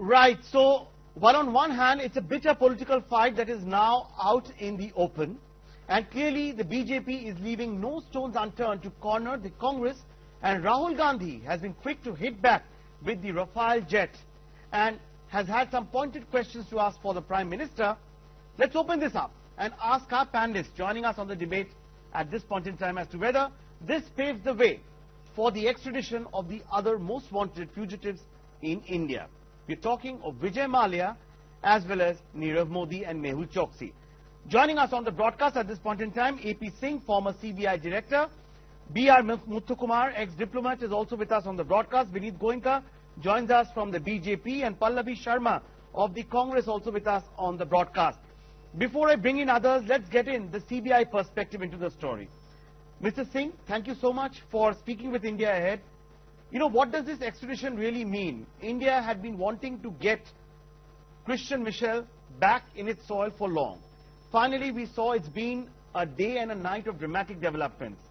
Right. So, while on one hand, it's a bitter political fight that is now out in the open. And clearly, the BJP is leaving no stones unturned to corner the Congress. And Rahul Gandhi has been quick to hit back with the Rafale jet and has had some pointed questions to ask for the Prime Minister. Let's open this up and ask our panelists joining us on the debate at this point in time as to whether this paves the way for the extradition of the other most wanted fugitives in India. We're talking of Vijay Malya as well as Nirav Modi and Mehul Choksi. Joining us on the broadcast at this point in time, AP Singh, former CBI director, B.R. Muthukumar, ex-diplomat, is also with us on the broadcast. Vineet Goenka joins us from the BJP, and Pallavi Sharma of the Congress also with us on the broadcast. Before I bring in others, let's get in the CBI perspective into the story. Mr. Singh, thank you so much for speaking with India Ahead. You know, what does this extradition really mean? India had been wanting to get Christian Michel back in its soil for long. Finally, we saw it's been a day and a night of dramatic developments.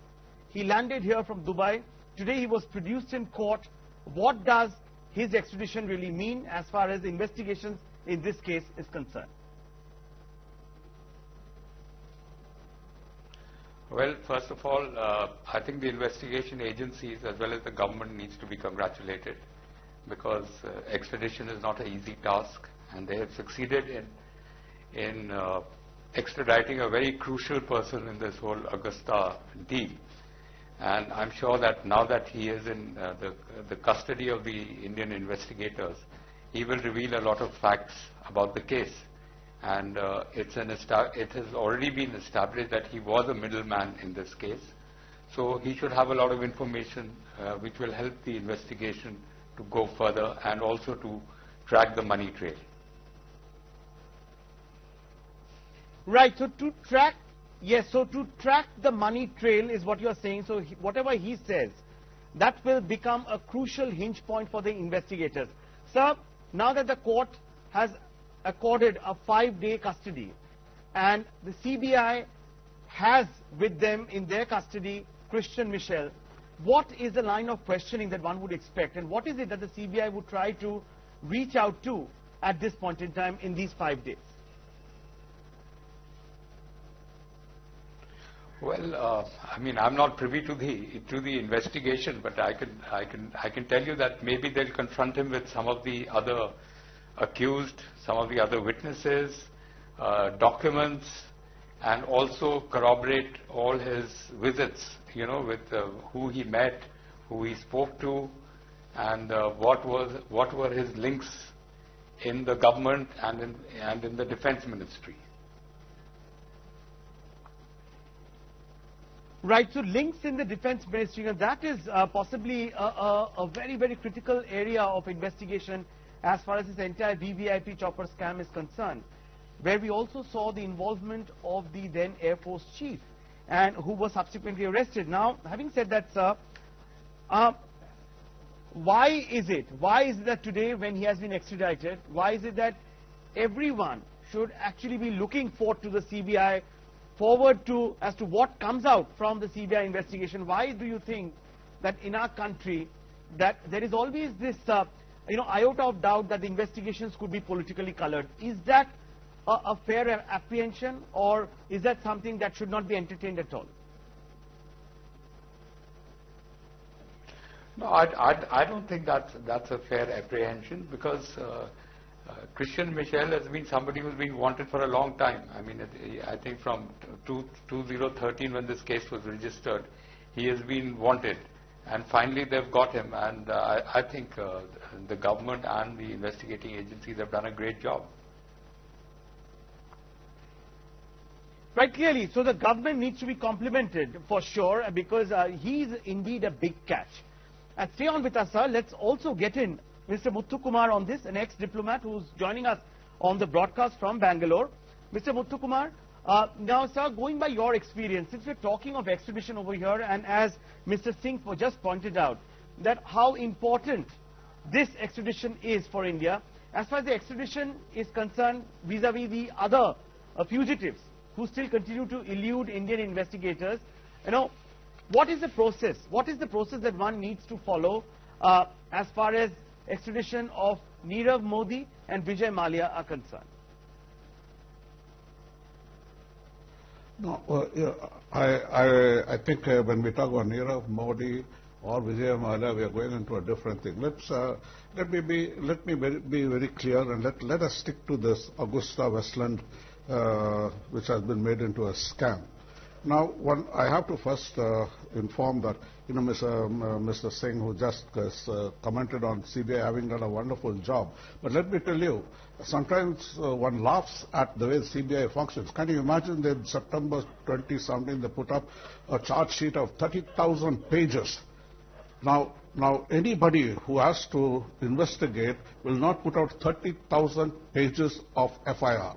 He landed here from Dubai. Today he was produced in court. What does his extradition really mean as far as the investigations in this case is concerned? Well, first of all, I think the investigation agencies as well as the government needs to be congratulated, because extradition is not an easy task, and they have succeeded in extraditing a very crucial person in this whole Augusta deal. And I'm sure that now that he is in the custody of the Indian investigators, he will reveal a lot of facts about the case. And it has already been established that he was a middleman in this case. So he should have a lot of information which will help the investigation to go further and also to track the money trail. Right, so to track, yes, so to track the money trail is what you are saying. So whatever he says, that will become a crucial hinge point for the investigators. Sir, now that the court has accorded a 5-day custody and the CBI has with them in their custody Christian Michel, what is the line of questioning that one would expect, and what is it that the CBI would try to reach out to at this point in time in these 5 days? Well, I mean, I'm not privy to the investigation, but I can tell you that maybe they'll confront him with some of the other accused, some of the other witnesses, documents, and also corroborate all his visits, you know, with who he met, who he spoke to, and what were his links in the government and in the defense ministry. Right, so links in the defense ministry, and that is possibly a very, very critical area of investigation as far as this entire VVIP chopper scam is concerned, where we also saw the involvement of the then Air Force chief, and who was subsequently arrested. Now, having said that, sir, why is it that today, when he has been extradited, why is it that everyone should actually be looking forward to the CBI, forward to as to what comes out from the CBI investigation? Why do you think that in our country that there is always this iota of doubt that the investigations could be politically colored? Is that a fair apprehension, or is that something that should not be entertained at all? No, I don't think that's a fair apprehension, because Christian Michel has been somebody who's been wanted for a long time. I mean, I think from 2013 when this case was registered, he has been wanted, and finally they've got him, and I think the government and the investigating agencies have done a great job. Right, clearly. So the government needs to be complimented for sure, because he is indeed a big catch. And stay on with us, sir. Let's also get in Mr. Muthukumar on this, an ex-diplomat who's joining us on the broadcast from Bangalore. Mr. Muthukumar, now, sir, going by your experience, since we're talking of extradition over here, and as Mr. Singh just pointed out, that how important this extradition is for India, as far as the extradition is concerned vis-a-vis the other fugitives who still continue to elude Indian investigators, you know, what is the process? What is the process that one needs to follow as far as extradition of Nirav Modi and Vijay Malya are concerned? No, yeah, I think when we talk about Nirav Modi or Vijay Malya, we are going into a different thing. Let me be very clear, and let us stick to this Augusta Westland, which has been made into a scam. Now, I have to first inform that, Mr. Singh, who just commented on CBI having done a wonderful job. But let me tell you, sometimes one laughs at the way CBI functions. Can you imagine that in September 2017 they put up a charge sheet of 30,000 pages? Now anybody who has to investigate will not put out 30,000 pages of FIR.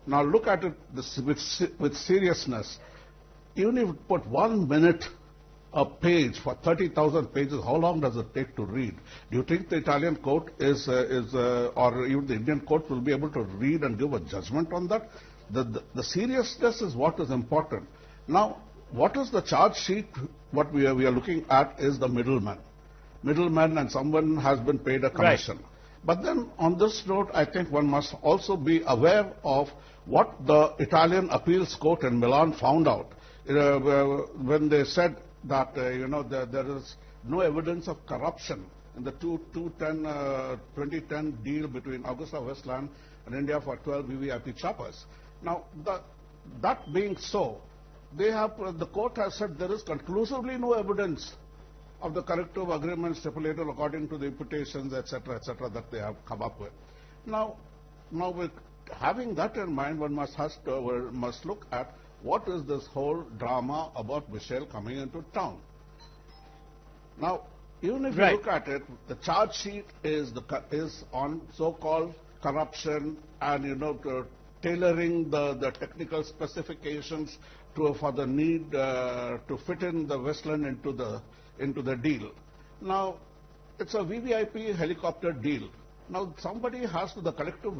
Now look at it with seriousness. Even if you put 1 minute a page for 30,000 pages, how long does it take to read? Do you think the Italian court or even the Indian court will be able to read and give a judgment on that? The seriousness is what is important. Now, what is the charge sheet? What we are looking at is the middleman, and someone has been paid a commission. Right. But then on this note, I think one must also be aware of what the Italian appeals court in Milan found out. When they said that there is no evidence of corruption in the 2010 deal between Augusta Westland and India for 12 VVIP choppers. Now, that being so, the court has said there is conclusively no evidence of the corrective agreement stipulated according to the imputations, etc., that they have come up with. Now, with having that in mind, one must look at what is this whole drama about Michel coming into town. Now, even if you look at it, the charge sheet is on so-called corruption and tailoring the technical specifications for the need to fit in the Westland into the deal. Now, it's a VVIP helicopter deal. Now, somebody has to, the collective